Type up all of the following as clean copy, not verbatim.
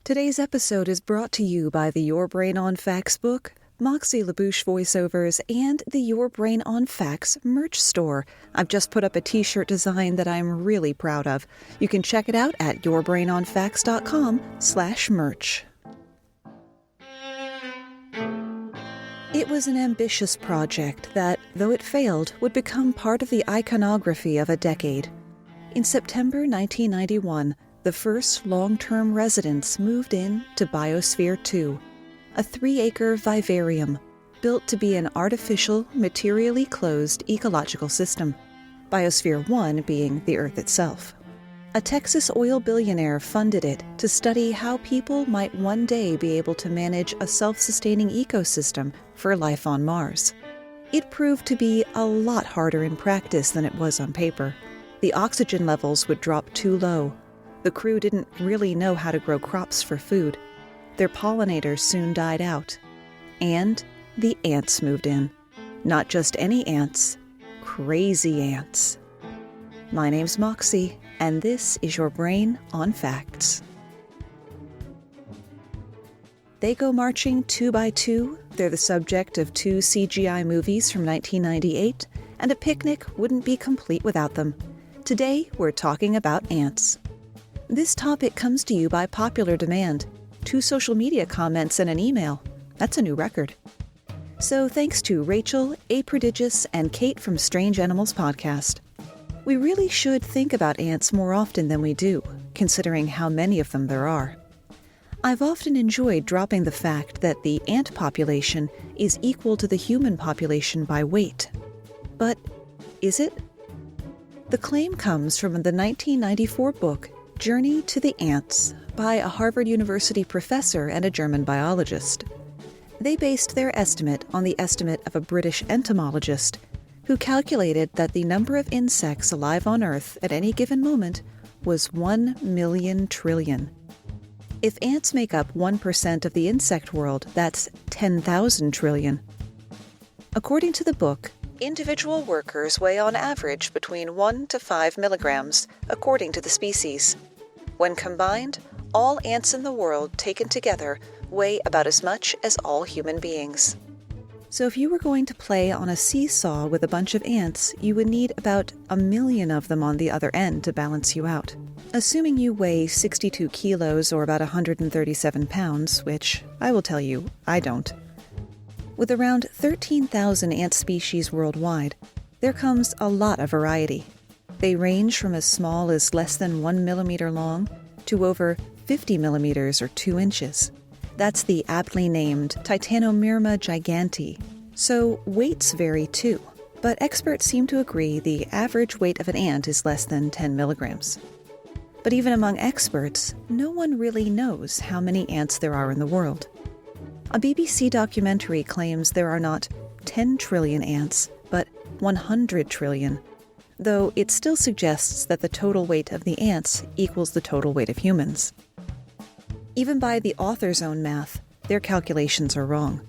Today's episode is brought to you by the Your Brain on Facts book, Moxie LaBouche voiceovers, and the Your Brain on Facts merch store. I've just put up a t-shirt design that I'm really proud of. You can check it out at yourbrainonfacts.com/merch. It was an ambitious project that, though it failed, would become part of the iconography of a decade. In September 1991, the first long-term residents moved in to Biosphere 2, a 3-acre vivarium built to be an artificial, materially closed ecological system, Biosphere 1 being the Earth itself. A Texas oil billionaire funded it to study how people might one day be able to manage a self-sustaining ecosystem for life on Mars. It proved to be a lot harder in practice than it was on paper. The oxygen levels would drop too low. The crew didn't really know how to grow crops for food. Their pollinators soon died out. And the ants moved in. Not just any ants, crazy ants. My name's Moxie, and this is Your Brain on Facts. They go marching 2 by 2. They're the subject of 2 CGI movies from 1998, and a picnic wouldn't be complete without them. Today, we're talking about ants. This topic comes to you by popular demand. 2 social media comments and an email. That's a new record. So thanks to Rachel, A Prodigious, and Kate from Strange Animals Podcast. We really should think about ants more often than we do, considering how many of them there are. I've often enjoyed dropping the fact that the ant population is equal to the human population by weight. But is it? The claim comes from the 1994 book Journey to the Ants by a Harvard University professor and a German biologist. They based their estimate on the estimate of a British entomologist who calculated that the number of insects alive on Earth at any given moment was 1 million trillion. If ants make up 1% of the insect world, that's 10,000 trillion. According to the book, individual workers weigh on average between 1 to 5 milligrams, according to the species. When combined, all ants in the world taken together weigh about as much as all human beings. So if you were going to play on a seesaw with a bunch of ants, you would need about 1 million of them on the other end to balance you out. Assuming you weigh 62 kilos or about 137 pounds, which I will tell you, I don't. With around 13,000 ant species worldwide, there comes a lot of variety. They range from as small as less than 1 millimeter long to over 50 millimeters or 2 inches. That's the aptly named Titanomyrma gigantea. So weights vary too, but experts seem to agree the average weight of an ant is less than 10 milligrams. But even among experts, no one really knows how many ants there are in the world. A BBC documentary claims there are not 10 trillion ants, but 100 trillion, though it still suggests that the total weight of the ants equals the total weight of humans. Even by the author's own math, their calculations are wrong.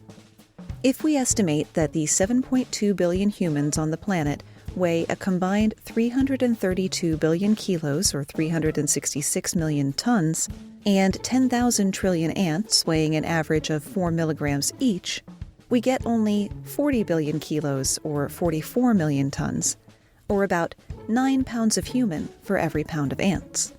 If we estimate that the 7.2 billion humans on the planet weigh a combined 332 billion kilos or 366 million tons, and 10,000 trillion ants weighing an average of 4 milligrams each, we get only 40 billion kilos or 44 million tons, or about 9 pounds of human for every pound of ants.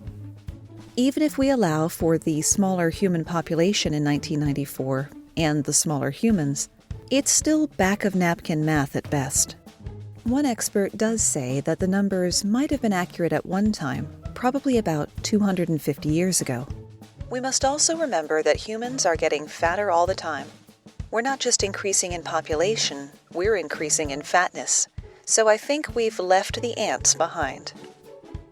Even if we allow for the smaller human population in 1994 and the smaller humans, it's still back-of-napkin math at best. One expert does say that the numbers might have been accurate at one time, probably about 250 years ago. We must also remember that humans are getting fatter all the time. We're not just increasing in population, we're increasing in fatness. So I think we've left the ants behind.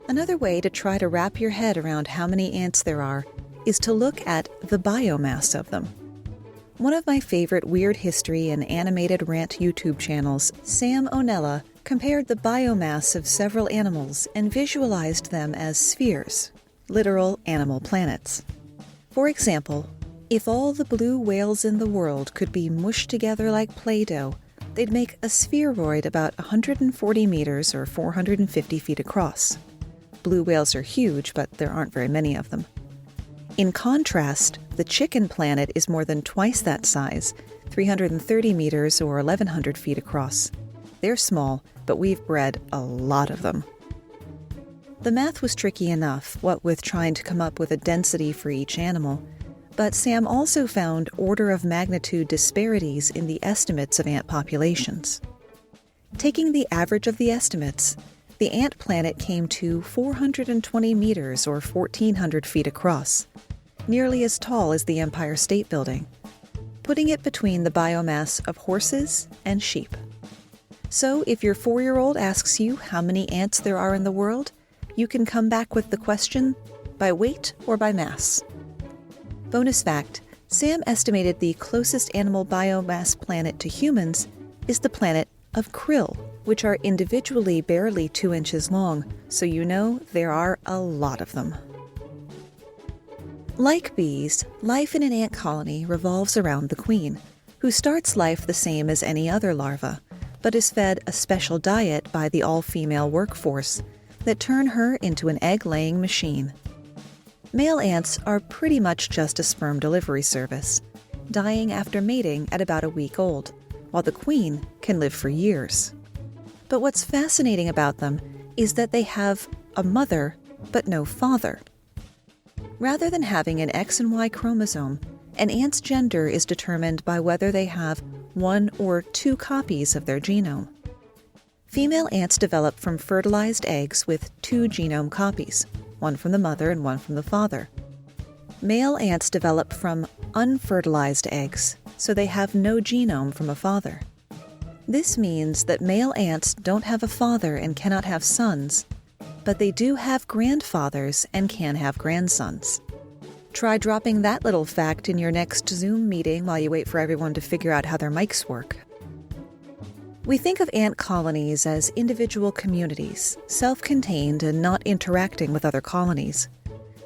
Another way to try to wrap your head around how many ants there are is to look at the biomass of them. One of my favorite weird history and animated rant YouTube channels, Sam Onella, compared the biomass of several animals and visualized them as spheres, literal animal planets. For example, if all the blue whales in the world could be mushed together like Play-Doh, they'd make a spheroid about 140 meters or 450 feet across. Blue whales are huge, but there aren't very many of them. In contrast, the chicken planet is more than twice that size, 330 meters or 1,100 feet across. They're small, but we've bred a lot of them. The math was tricky enough, what with trying to come up with a density for each animal, but Sam also found order of magnitude disparities in the estimates of ant populations. Taking the average of the estimates, the ant planet came to 420 meters or 1,400 feet across, nearly as tall as the Empire State Building, putting it between the biomass of horses and sheep. So if your 4-year-old asks you how many ants there are in the world, you can come back with the question, by weight or by mass? Bonus fact, Sam estimated the closest animal biomass planet to humans is the planet of krill, which are individually barely 2 inches long, so you know there are a lot of them. Like bees, life in an ant colony revolves around the queen, who starts life the same as any other larva, but is fed a special diet by the all-female workforce that turn her into an egg-laying machine. Male ants are pretty much just a sperm delivery service, dying after mating at about a week old, while the queen can live for years. But what's fascinating about them is that they have a mother, but no father. Rather than having an X and Y chromosome, an ant's gender is determined by whether they have 1 or 2 copies of their genome. Female ants develop from fertilized eggs with 2 genome copies, one from the mother and one from the father. Male ants develop from unfertilized eggs, so they have no genome from a father. This means that male ants don't have a father and cannot have sons, but they do have grandfathers and can have grandsons. Try dropping that little fact in your next Zoom meeting while you wait for everyone to figure out how their mics work. We think of ant colonies as individual communities, self-contained and not interacting with other colonies.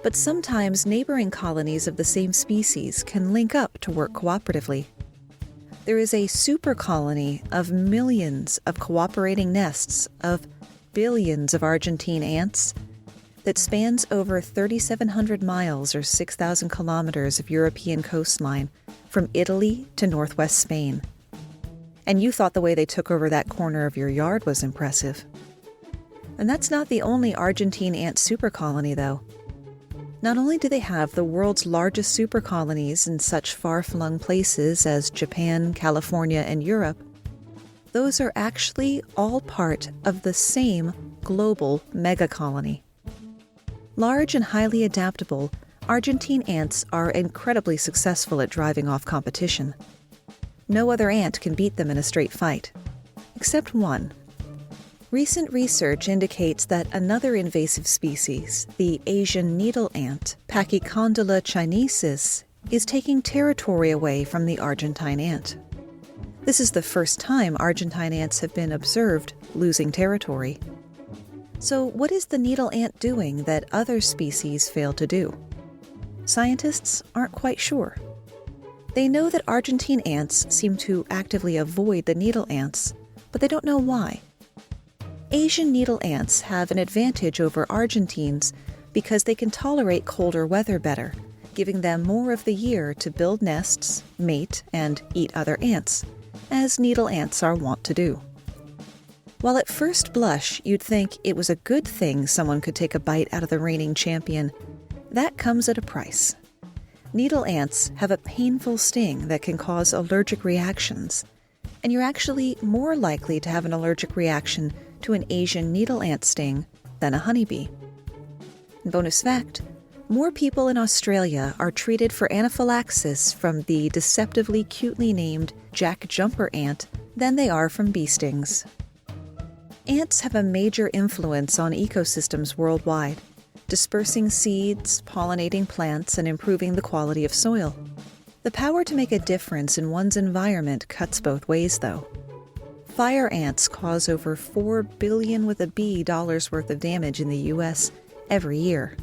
But sometimes neighboring colonies of the same species can link up to work cooperatively. There is a super colony of millions of cooperating nests of billions of Argentine ants that spans over 3,700 miles or 6,000 kilometers of European coastline from Italy to northwest Spain. And you thought the way they took over that corner of your yard was impressive. And that's not the only Argentine ant super colony, though. Not only do they have the world's largest super colonies in such far-flung places as Japan, California, and Europe, those are actually all part of the same global megacolony. Large and highly adaptable, Argentine ants are incredibly successful at driving off competition. No other ant can beat them in a straight fight, except one. Recent research indicates that another invasive species, the Asian needle ant, Pachycondyla chinesis, is taking territory away from the Argentine ant. This is the first time Argentine ants have been observed losing territory. So what is the needle ant doing that other species fail to do? Scientists aren't quite sure. They know that Argentine ants seem to actively avoid the needle ants, but they don't know why. Asian needle ants have an advantage over Argentines because they can tolerate colder weather better, giving them more of the year to build nests, mate, and eat other ants, as needle ants are wont to do. While at first blush you'd think it was a good thing someone could take a bite out of the reigning champion, that comes at a price. Needle ants have a painful sting that can cause allergic reactions, and you're actually more likely to have an allergic reaction to an Asian needle ant sting than a honeybee. Bonus fact, more people in Australia are treated for anaphylaxis from the deceptively cutely named Jack Jumper ant than they are from bee stings. Ants have a major influence on ecosystems worldwide, dispersing seeds, pollinating plants, and improving the quality of soil. The power to make a difference in one's environment cuts both ways, though. Fire ants cause over $4 billion with a B dollars worth of damage in the U.S. every year.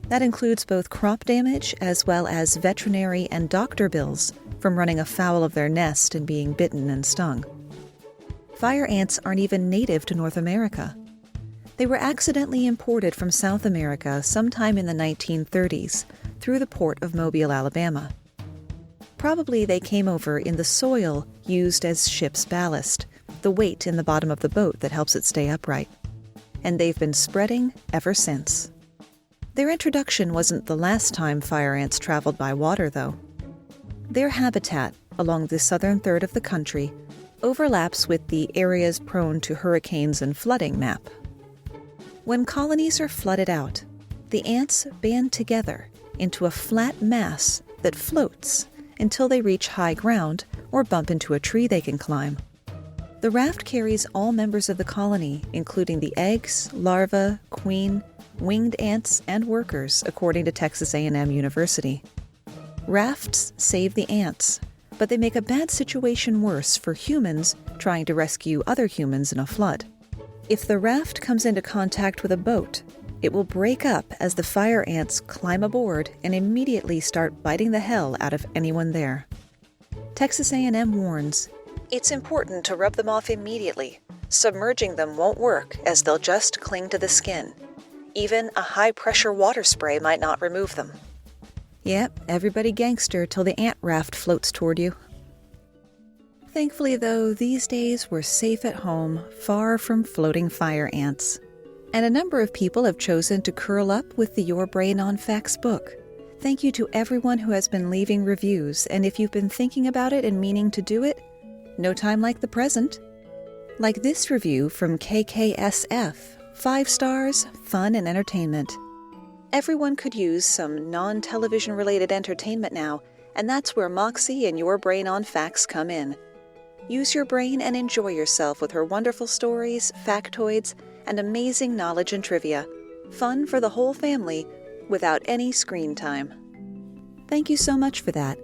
That includes both crop damage as well as veterinary and doctor bills from running afoul of their nest and being bitten and stung. Fire ants aren't even native to North America. They were accidentally imported from South America sometime in the 1930s through the port of Mobile, Alabama. Probably they came over in the soil used as ship's ballast, the weight in the bottom of the boat that helps it stay upright. And they've been spreading ever since. Their introduction wasn't the last time fire ants traveled by water, though. Their habitat along the southern third of the country overlaps with the areas prone to hurricanes and flooding map. When colonies are flooded out, the ants band together into a flat mass that floats until they reach high ground or bump into a tree they can climb. The raft carries all members of the colony, including the eggs, larvae, queen, winged ants, and workers, according to Texas A&M University. Rafts save the ants, but they make a bad situation worse for humans trying to rescue other humans in a flood. If the raft comes into contact with a boat, it will break up as the fire ants climb aboard and immediately start biting the hell out of anyone there. Texas A&M warns, "It's important to rub them off immediately. Submerging them won't work as they'll just cling to the skin. Even a high-pressure water spray might not remove them." Yep, everybody gangster till the ant raft floats toward you. Thankfully, though, these days we're safe at home, far from floating fire ants. And a number of people have chosen to curl up with the Your Brain on Facts book. Thank you to everyone who has been leaving reviews, and if you've been thinking about it and meaning to do it, no time like the present. Like this review from KKSF, 5 stars, fun and entertainment. Everyone could use some non-television related entertainment now, and that's where Moxie and Your Brain on Facts come in. Use your brain and enjoy yourself with her wonderful stories, factoids, and amazing knowledge and trivia. Fun for the whole family without any screen time. Thank you so much for that.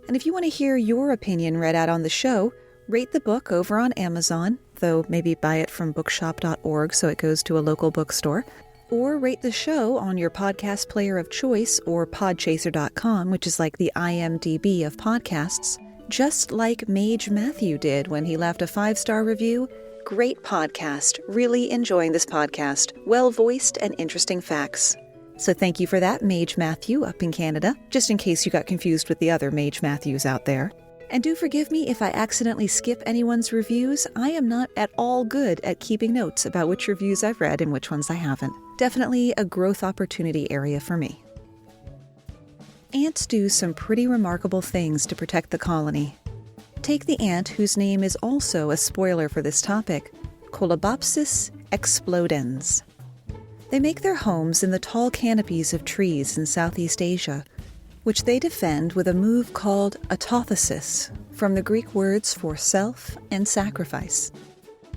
And if you want to hear your opinion read out on the show, rate the book over on Amazon, though maybe buy it from bookshop.org so it goes to a local bookstore, or rate the show on your podcast player of choice or podchaser.com, which is like the IMDb of podcasts, just like Mage Matthew did when he left a 5-star review. Great podcast. Really enjoying this podcast. Well-voiced and interesting facts. So thank you for that, Mage Matthew up in Canada, just in case you got confused with the other Mage Matthews out there. And do forgive me if I accidentally skip anyone's reviews. I am not at all good at keeping notes about which reviews I've read and which ones I haven't. Definitely a growth opportunity area for me. Ants do some pretty remarkable things to protect the colony. Take the ant whose name is also a spoiler for this topic, Colebopsis Explodens. They make their homes in the tall canopies of trees in Southeast Asia, which they defend with a move called autothesis, from the Greek words for self and sacrifice.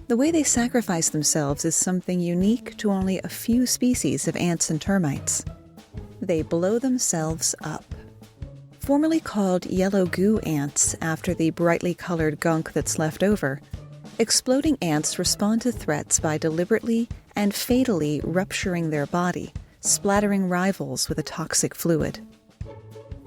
The way they sacrifice themselves is something unique to only a few species of ants and termites. They blow themselves up. Formerly called yellow goo ants after the brightly colored gunk that's left over, exploding ants respond to threats by deliberately and fatally rupturing their body, splattering rivals with a toxic fluid.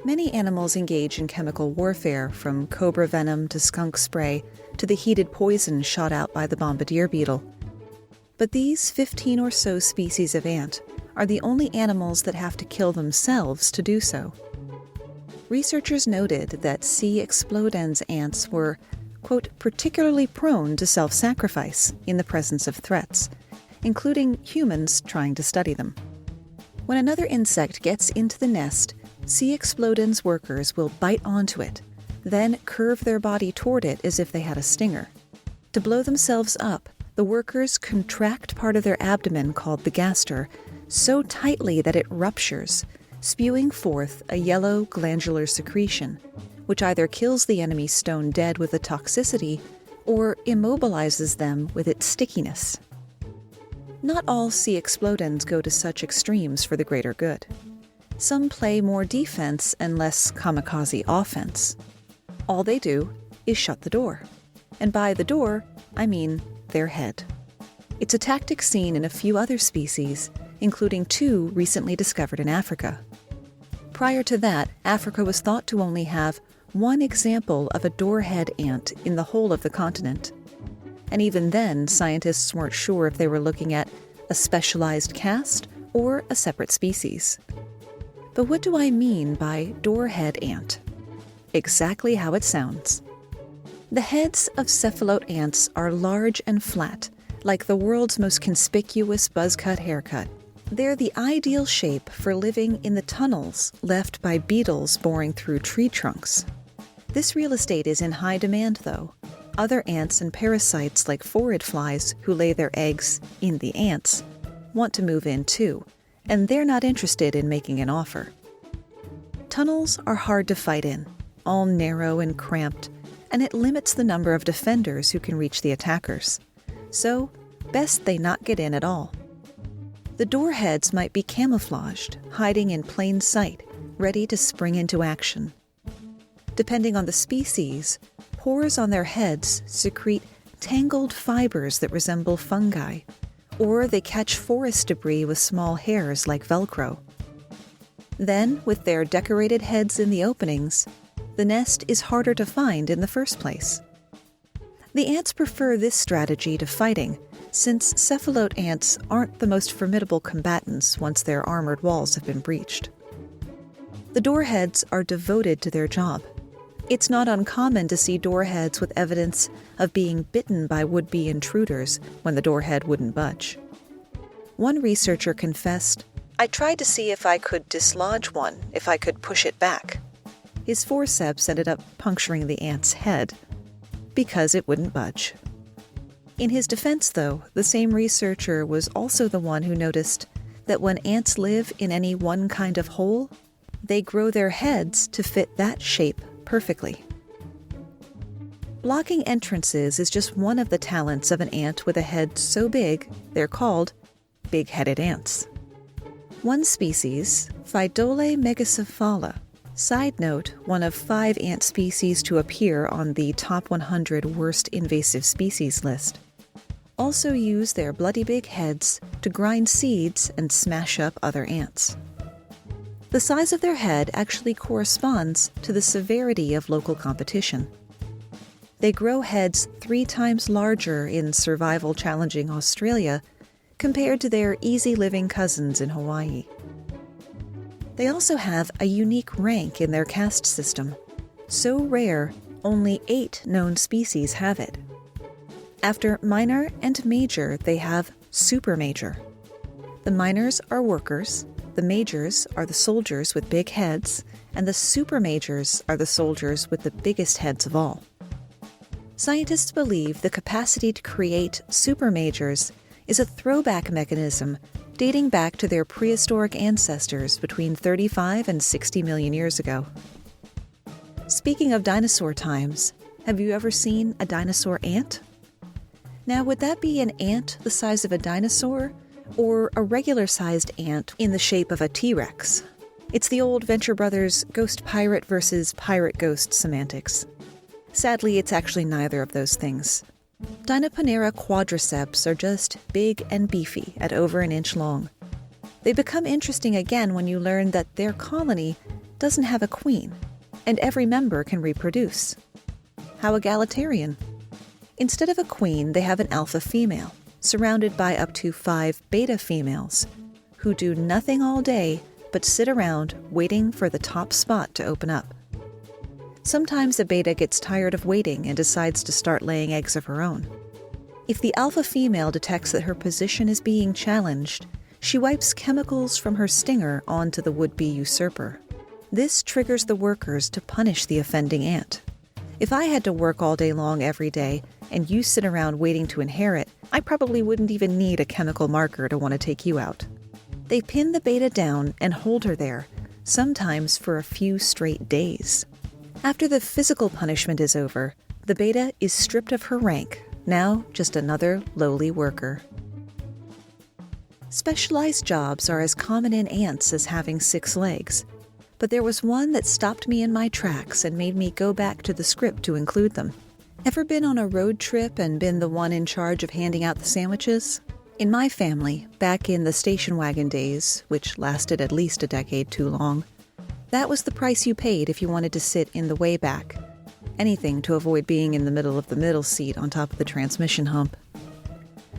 Many animals engage in chemical warfare, from cobra venom to skunk spray to the heated poison shot out by the bombardier beetle. But these 15 or so species of ant are the only animals that have to kill themselves to do so. Researchers noted that C. explodens ants were, quote, particularly prone to self-sacrifice in the presence of threats, including humans trying to study them. When another insect gets into the nest, C. explodens workers will bite onto it, then curve their body toward it as if they had a stinger. To blow themselves up, the workers contract part of their abdomen, called the gaster, so tightly that it ruptures, spewing forth a yellow glandular secretion, which either kills the enemy stone dead with the toxicity or immobilizes them with its stickiness. Not all C. explodens go to such extremes for the greater good. Some play more defense and less kamikaze offense. All they do is shut the door. And by the door, I mean their head. It's a tactic seen in a few other species, including 2 recently discovered in Africa. Prior to that, Africa was thought to only have 1 example of a doorhead ant in the whole of the continent. And even then, scientists weren't sure if they were looking at a specialized caste or a separate species. But what do I mean by doorhead ant? Exactly how it sounds. The heads of cephalote ants are large and flat, like the world's most conspicuous buzz-cut haircut. They're the ideal shape for living in the tunnels left by beetles boring through tree trunks. This real estate is in high demand, though. Other ants and parasites like phorid flies who lay their eggs in the ants want to move in too, and they're not interested in making an offer. Tunnels are hard to fight in, all narrow and cramped, and it limits the number of defenders who can reach the attackers. So, best they not get in at all. The doorheads might be camouflaged, hiding in plain sight, ready to spring into action. Depending on the species, pores on their heads secrete tangled fibers that resemble fungi, or they catch forest debris with small hairs like Velcro. Then, with their decorated heads in the openings, the nest is harder to find in the first place. The ants prefer this strategy to fighting, since cephalote ants aren't the most formidable combatants once their armored walls have been breached. The doorheads are devoted to their job. It's not uncommon to see doorheads with evidence of being bitten by would-be intruders when the doorhead wouldn't budge. One researcher confessed, "I tried to see if I could dislodge one, if I could push it back." His forceps ended up puncturing the ant's head because it wouldn't budge. In his defense, though, the same researcher was also the one who noticed that when ants live in any one kind of hole, they grow their heads to fit that shape perfectly. Blocking entrances is just one of the talents of an ant with a head so big, they're called big-headed ants. One species, Phytole megacephala, side note, one of 5 ant species to appear on the top 100 worst invasive species list, also use their bloody big heads to grind seeds and smash up other ants. The size of their head actually corresponds to the severity of local competition. They grow heads 3 times larger in survival-challenging Australia compared to their easy-living cousins in Hawaii. They also have a unique rank in their caste system. So rare, only 8 known species have it. After minor and major, they have supermajor. The minors are workers, the majors are the soldiers with big heads, and the supermajors are the soldiers with the biggest heads of all. Scientists believe the capacity to create supermajors is a throwback mechanism dating back to their prehistoric ancestors between 35 and 60 million years ago. Speaking of dinosaur times, have you ever seen a dinosaur ant? Now, would that be an ant the size of a dinosaur, or a regular-sized ant in the shape of a T-Rex? It's the old Venture Brothers ghost pirate versus pirate ghost semantics. Sadly, it's actually neither of those things. Dinoponera quadriceps are just big and beefy at over an inch long. They become interesting again when you learn that their colony doesn't have a queen, and every member can reproduce. How egalitarian. Instead of a queen, they have an alpha female, surrounded by up to 5 beta females, who do nothing all day but sit around waiting for the top spot to open up. Sometimes a beta gets tired of waiting and decides to start laying eggs of her own. If the alpha female detects that her position is being challenged, she wipes chemicals from her stinger onto the would-be usurper. This triggers the workers to punish the offending ant. If I had to work all day long every day, and you sit around waiting to inherit, I probably wouldn't even need a chemical marker to want to take you out. They pin the beta down and hold her there, sometimes for a few straight days. After the physical punishment is over, the beta is stripped of her rank, now just another lowly worker. Specialized jobs are as common in ants as having 6 legs, but there was one that stopped me in my tracks and made me go back to the script to include them. Ever been on a road trip and been the one in charge of handing out the sandwiches? In my family, back in the station wagon days, which lasted at least a decade too long, that was the price you paid if you wanted to sit in the way back. Anything to avoid being in the middle of the middle seat on top of the transmission hump.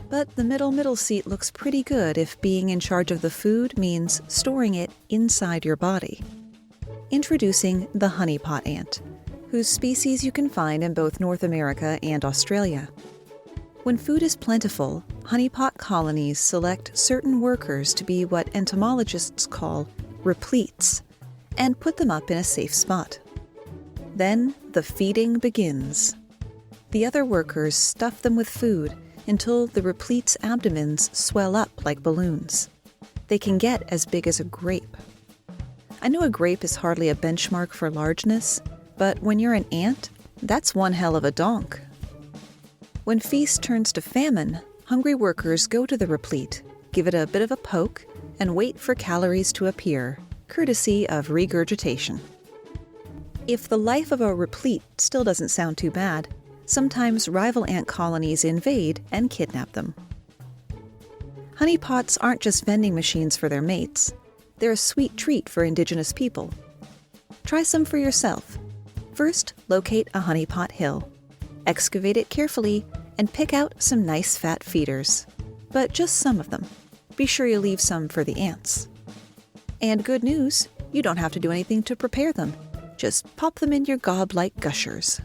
But the middle seat looks pretty good if being in charge of the food means storing it inside your body. Introducing the honeypot ant, whose species you can find in both North America and Australia. When food is plentiful, honeypot colonies select certain workers to be what entomologists call repletes, and put them up in a safe spot. Then the feeding begins. The other workers stuff them with food until the repletes' abdomens swell up like balloons. They can get as big as a grape. I know a grape is hardly a benchmark for largeness, but when you're an ant, that's one hell of a donk. When feast turns to famine, hungry workers go to the replete, give it a bit of a poke, and wait for calories to appear, courtesy of regurgitation. If the life of a replete still doesn't sound too bad, sometimes rival ant colonies invade and kidnap them. Honeypots aren't just vending machines for their mates. They're a sweet treat for indigenous people. Try some for yourself. First, locate a honeypot hill. Excavate it carefully and pick out some nice fat feeders. But just some of them. Be sure you leave some for the ants. And good news, you don't have to do anything to prepare them. Just pop them in your gob like gushers.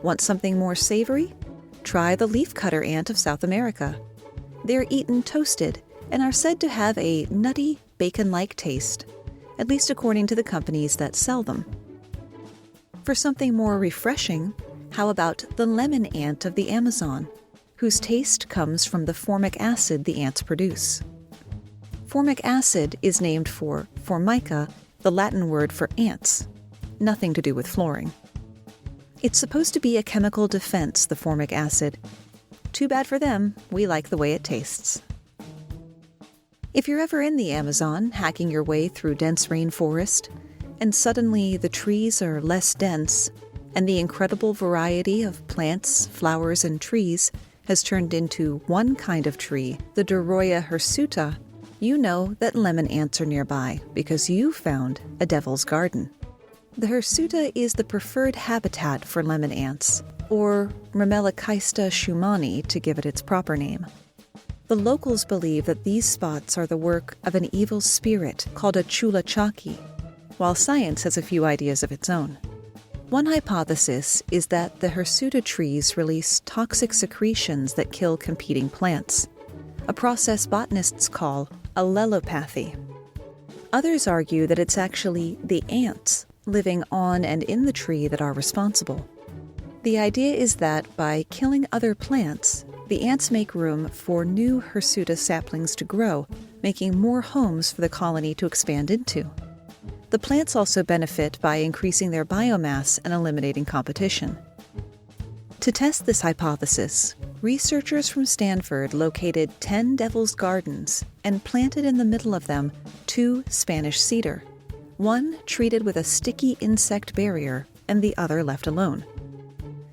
Want something more savory? Try the leafcutter ant of South America. They're eaten toasted and are said to have a nutty, bacon-like taste, at least according to the companies that sell them. For something more refreshing, how about the lemon ant of the Amazon, whose taste comes from the formic acid the ants produce? Formic acid is named for formica, the Latin word for ants, nothing to do with flooring. It's supposed to be a chemical defense, the formic acid. Too bad for them, we like the way it tastes. If you're ever in the Amazon, hacking your way through dense rainforest, and suddenly the trees are less dense, and the incredible variety of plants, flowers, and trees has turned into one kind of tree, the Doroya hirsuta, you know that lemon ants are nearby because you found a devil's garden. The hirsuta is the preferred habitat for lemon ants, or Ramelochaista schumani to give it its proper name. The locals believe that these spots are the work of an evil spirit called a chulachaki, while science has a few ideas of its own. One hypothesis is that the hirsuta trees release toxic secretions that kill competing plants, a process botanists call allelopathy. Others argue that it's actually the ants living on and in the tree that are responsible. The idea is that by killing other plants, the ants make room for new hirsuta saplings to grow, making more homes for the colony to expand into. The plants also benefit by increasing their biomass and eliminating competition. To test this hypothesis, researchers from Stanford located 10 devil's gardens and planted in the middle of them 2 Spanish cedar, one treated with a sticky insect barrier and the other left alone.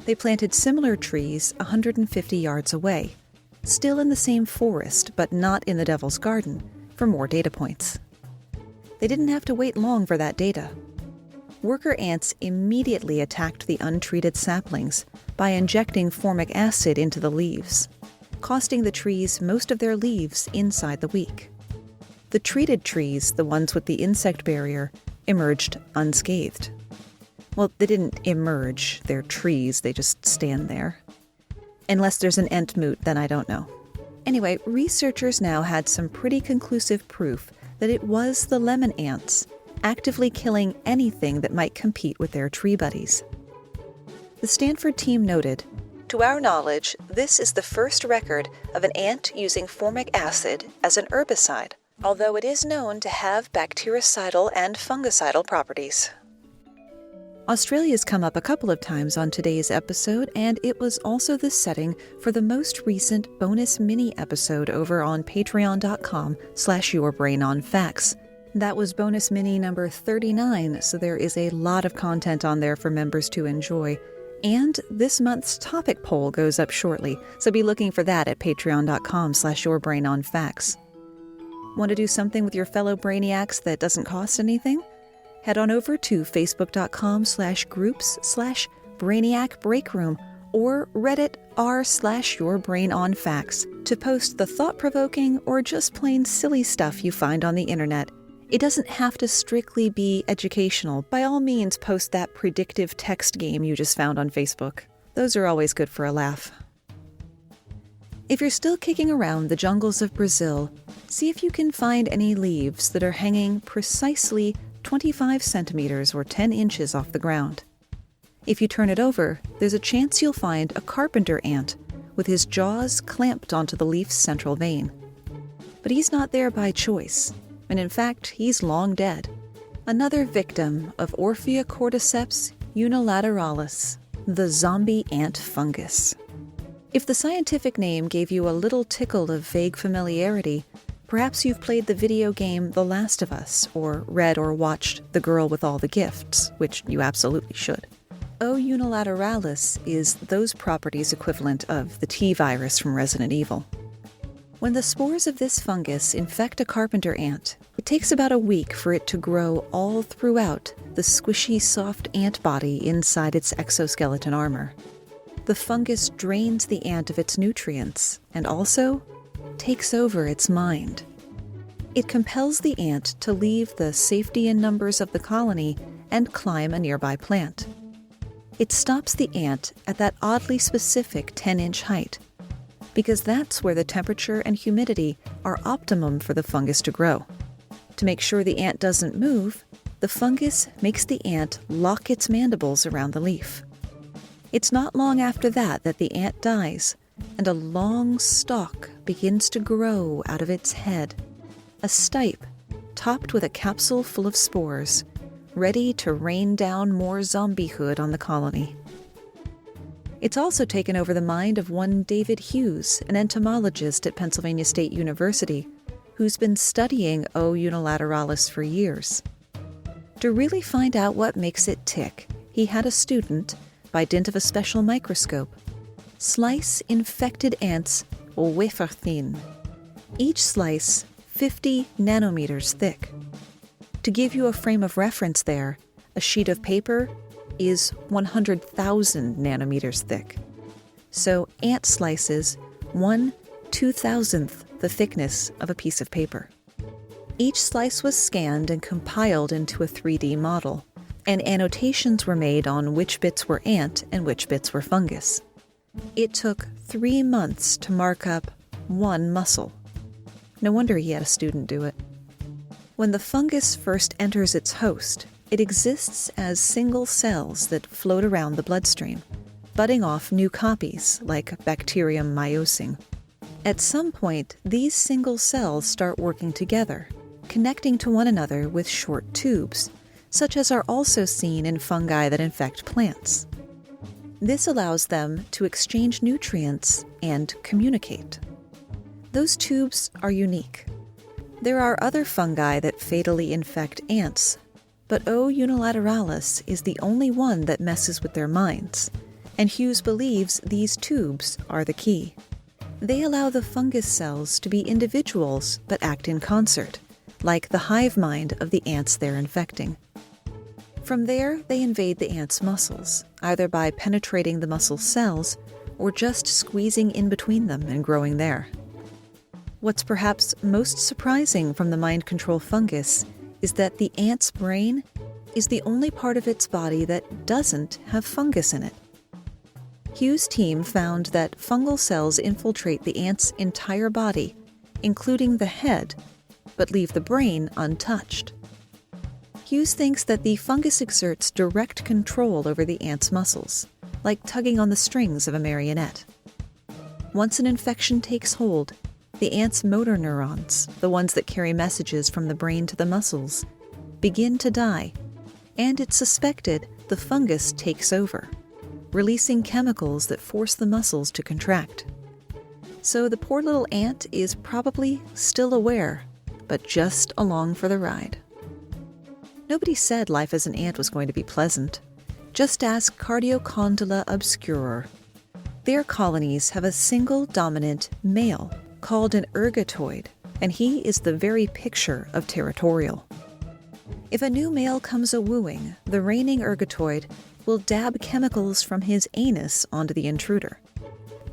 They planted similar trees 150 yards away, still in the same forest but not in the devil's garden, for more data points. They didn't have to wait long for that data. Worker ants immediately attacked the untreated saplings by injecting formic acid into the leaves, costing the trees most of their leaves inside the week. The treated trees, the ones with the insect barrier, emerged unscathed. Well, they didn't emerge, they're trees, they just stand there. Unless there's an ant moot, then I don't know. Anyway, researchers now had some pretty conclusive proof that it was the lemon ants, actively killing anything that might compete with their tree buddies. The Stanford team noted, "To our knowledge, this is the first record of an ant using formic acid as an herbicide, although it is known to have bactericidal and fungicidal properties." Australia's come up a couple of times on today's episode, and it was also the setting for the most recent bonus mini episode over on patreon.com/yourbrainonfacts. That was bonus mini number 39, so there is a lot of content on there for members to enjoy. And this month's topic poll goes up shortly, so be looking for that at patreon.com/yourbrainonfacts. Want to do something with your fellow Brainiacs that doesn't cost anything? Head on over to facebook.com/groups/Brainiac Break Room, or Reddit r/yourbrainonfacts to post the thought-provoking or just plain silly stuff you find on the internet. It doesn't have to strictly be educational. By all means, post that predictive text game you just found on Facebook. Those are always good for a laugh. If you're still kicking around the jungles of Brazil, see if you can find any leaves that are hanging precisely 25 centimeters or 10 inches off the ground. If you turn it over, there's a chance you'll find a carpenter ant with his jaws clamped onto the leaf's central vein. But he's not there by choice, and in fact, he's long dead. Another victim of Cordyceps unilateralis, the zombie ant fungus. If the scientific name gave you a little tickle of vague familiarity, perhaps you've played the video game The Last of Us, or read or watched The Girl with All the Gifts, which you absolutely should. O. unilateralis is those properties equivalent of the T-virus from Resident Evil. When the spores of this fungus infect a carpenter ant, it takes about a week for it to grow all throughout the squishy, soft ant body inside its exoskeleton armor. The fungus drains the ant of its nutrients and also takes over its mind. It compels the ant to leave the safety and numbers of the colony and climb a nearby plant. It stops the ant at that oddly specific 10-inch height, because that's where the temperature and humidity are optimum for the fungus to grow. To make sure the ant doesn't move, the fungus makes the ant lock its mandibles around the leaf. It's not long after that the ant dies, and a long stalk begins to grow out of its head, a stipe topped with a capsule full of spores, ready to rain down more zombiehood on the colony. It's also taken over the mind of one David Hughes, an entomologist at Pennsylvania State University, who's been studying O. unilateralis for years. To really find out what makes it tick, he had a student, by dint of a special microscope, slice infected ants wafer thin, each slice 50 nanometers thick. To give you a frame of reference there, a sheet of paper is 100,000 nanometers thick. So ant slices 1/2000th the thickness of a piece of paper. Each slice was scanned and compiled into a 3D model, and annotations were made on which bits were ant and which bits were fungus. It took 3 months to mark up one muscle. No wonder he had a student do it. When the fungus first enters its host, it exists as single cells that float around the bloodstream, budding off new copies, like Bacterium myosing. At some point, these single cells start working together, connecting to one another with short tubes, such as are also seen in fungi that infect plants. This allows them to exchange nutrients and communicate. Those tubes are unique. There are other fungi that fatally infect ants, but O. unilateralis is the only one that messes with their minds, and Hughes believes these tubes are the key. They allow the fungus cells to be individuals but act in concert, like the hive mind of the ants they're infecting. From there, they invade the ant's muscles, either by penetrating the muscle cells or just squeezing in between them and growing there. What's perhaps most surprising from the mind control fungus is that the ant's brain is the only part of its body that doesn't have fungus in it. Hughes' team found that fungal cells infiltrate the ant's entire body, including the head, but leave the brain untouched. Hughes thinks that the fungus exerts direct control over the ant's muscles, like tugging on the strings of a marionette. Once an infection takes hold, the ant's motor neurons, the ones that carry messages from the brain to the muscles, begin to die, and it's suspected the fungus takes over, releasing chemicals that force the muscles to contract. So the poor little ant is probably still aware, but just along for the ride. Nobody said life as an ant was going to be pleasant. Just ask Cardiocondyla obscuror. Their colonies have a single dominant male, called an ergatoid, and he is the very picture of territorial. If a new male comes a-wooing, the reigning ergotoid will dab chemicals from his anus onto the intruder.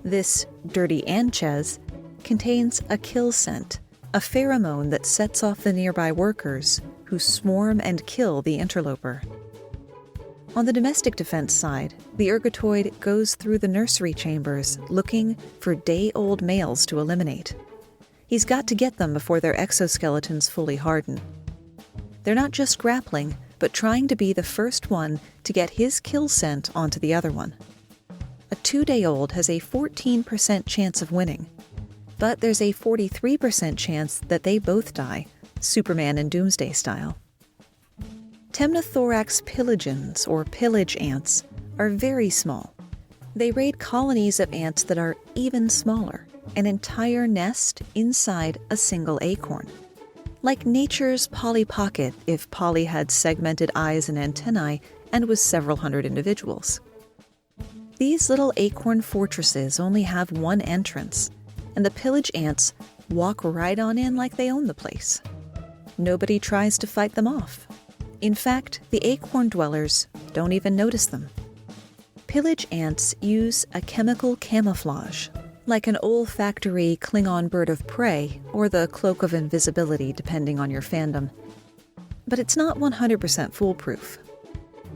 This dirty Anchez contains a kill scent, a pheromone that sets off the nearby workers who swarm and kill the interloper. On the domestic defense side, the ergotoid goes through the nursery chambers looking for day-old males to eliminate. He's got to get them before their exoskeletons fully harden. They're not just grappling, but trying to be the first one to get his kill scent onto the other one. A 2-day-old has a 14% chance of winning, but there's a 43% chance that they both die, Superman and Doomsday style. Temnothorax pilegens, or pillage ants, are very small. They raid colonies of ants that are even smaller, an entire nest inside a single acorn. Like nature's Polly Pocket if Polly had segmented eyes and antennae and was several hundred individuals. These little acorn fortresses only have one entrance, and the pillage ants walk right on in like they own the place. Nobody tries to fight them off. In fact, the acorn dwellers don't even notice them. Pillage ants use a chemical camouflage, like an olfactory Klingon bird of prey or the cloak of invisibility, depending on your fandom. But it's not 100% foolproof.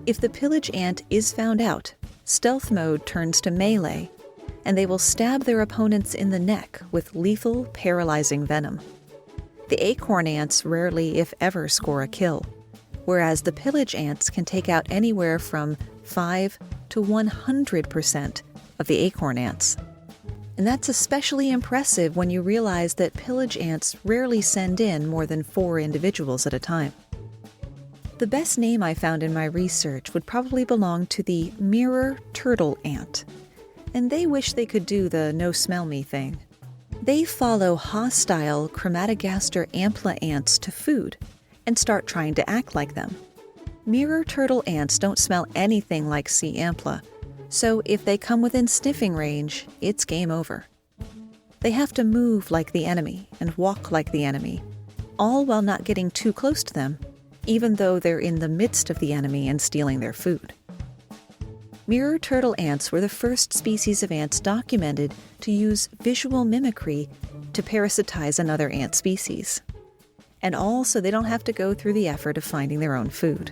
If the pillage ant is found out, stealth mode turns to melee, and they will stab their opponents in the neck with lethal, paralyzing venom. The acorn ants rarely, if ever, score a kill, whereas the pillage ants can take out anywhere from 5 to 100% of the acorn ants. And that's especially impressive when you realize that pillage ants rarely send in more than 4 individuals at a time. The best name I found in my research would probably belong to the mirror turtle ant, and they wish they could do the no smell me thing. They follow hostile Chromatogaster amphla ants to food and start trying to act like them. Mirror turtle ants don't smell anything like C. amphla, so if they come within sniffing range, it's game over. They have to move like the enemy and walk like the enemy, all while not getting too close to them, even though they're in the midst of the enemy and stealing their food. Mirror turtle ants were the first species of ants documented to use visual mimicry to parasitize another ant species, and all so they don't have to go through the effort of finding their own food.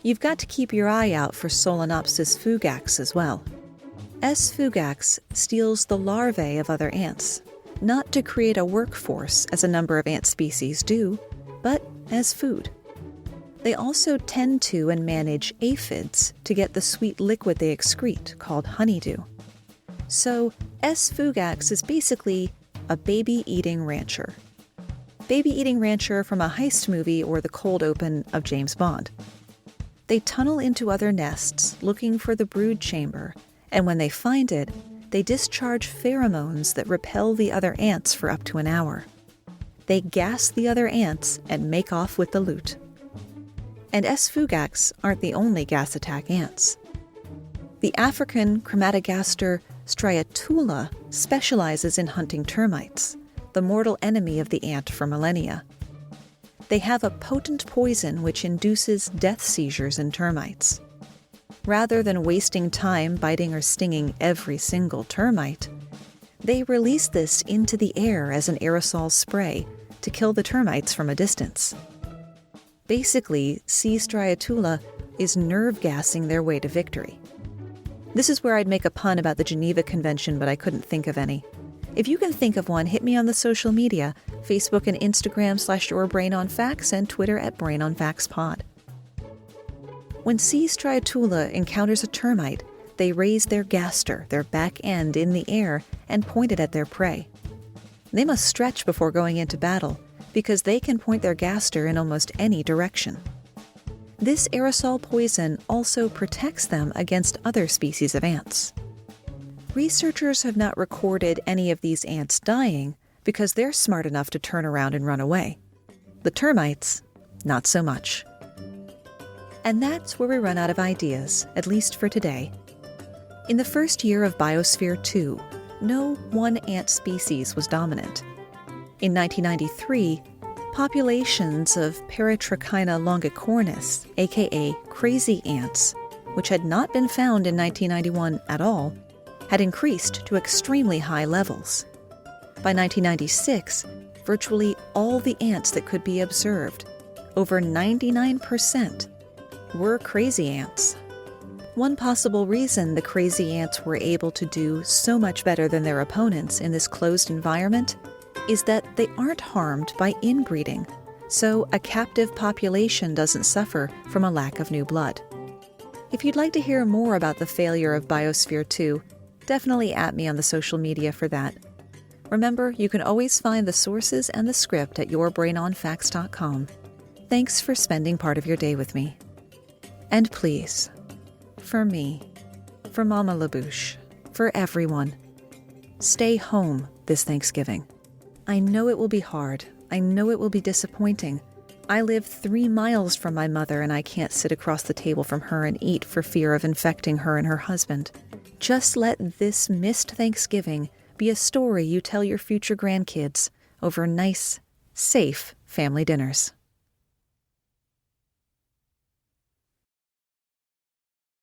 You've got to keep your eye out for Solenopsis fugax as well. S. fugax steals the larvae of other ants, not to create a workforce as a number of ant species do, but as food. They also tend to and manage aphids to get the sweet liquid they excrete, called honeydew. So, S. fugax is basically a baby-eating rancher. Baby-eating rancher from a heist movie or the cold open of James Bond. They tunnel into other nests looking for the brood chamber, and when they find it, they discharge pheromones that repel the other ants for up to an hour. They gas the other ants and make off with the loot. And S. fugax aren't the only gas attack ants. The African Chromatogaster striatula specializes in hunting termites, the mortal enemy of the ant for millennia. They have a potent poison which induces death seizures in termites. Rather than wasting time biting or stinging every single termite, they release this into the air as an aerosol spray to kill the termites from a distance. Basically, C. striatula is nerve gassing their way to victory. This is where I'd make a pun about the Geneva Convention, but I couldn't think of any. If you can think of one, hit me on the social media, Facebook and Instagram /YourBrainOnFacts and Twitter @BrainOnFactsPod. When C. striatula encounters a termite, they raise their gaster, their back end, in the air and point it at their prey. They must stretch before going into battle, because they can point their gaster in almost any direction. This aerosol poison also protects them against other species of ants. Researchers have not recorded any of these ants dying because they're smart enough to turn around and run away. The termites, not so much. And that's where we run out of ideas, at least for today. In the first year of Biosphere 2, no one ant species was dominant. In 1993, Populations of Paratrichina longicornis, aka crazy ants, which had not been found in 1991 at all, had increased to extremely high levels. By 1996, virtually all the ants that could be observed, over 99%, were crazy ants. One possible reason the crazy ants were able to do so much better than their opponents in this closed environment is that they aren't harmed by inbreeding, so a captive population doesn't suffer from a lack of new blood. If you'd like to hear more about the failure of Biosphere 2, definitely at me on the social media for that. Remember, you can always find the sources and the script at yourbrainonfacts.com. Thanks for spending part of your day with me. And please, for me, for Mama LaBouche, for everyone, stay home this Thanksgiving. I know it will be hard. I know it will be disappointing. I live 3 miles from my mother and I can't sit across the table from her and eat for fear of infecting her and her husband. Just let this missed Thanksgiving be a story you tell your future grandkids over nice, safe family dinners.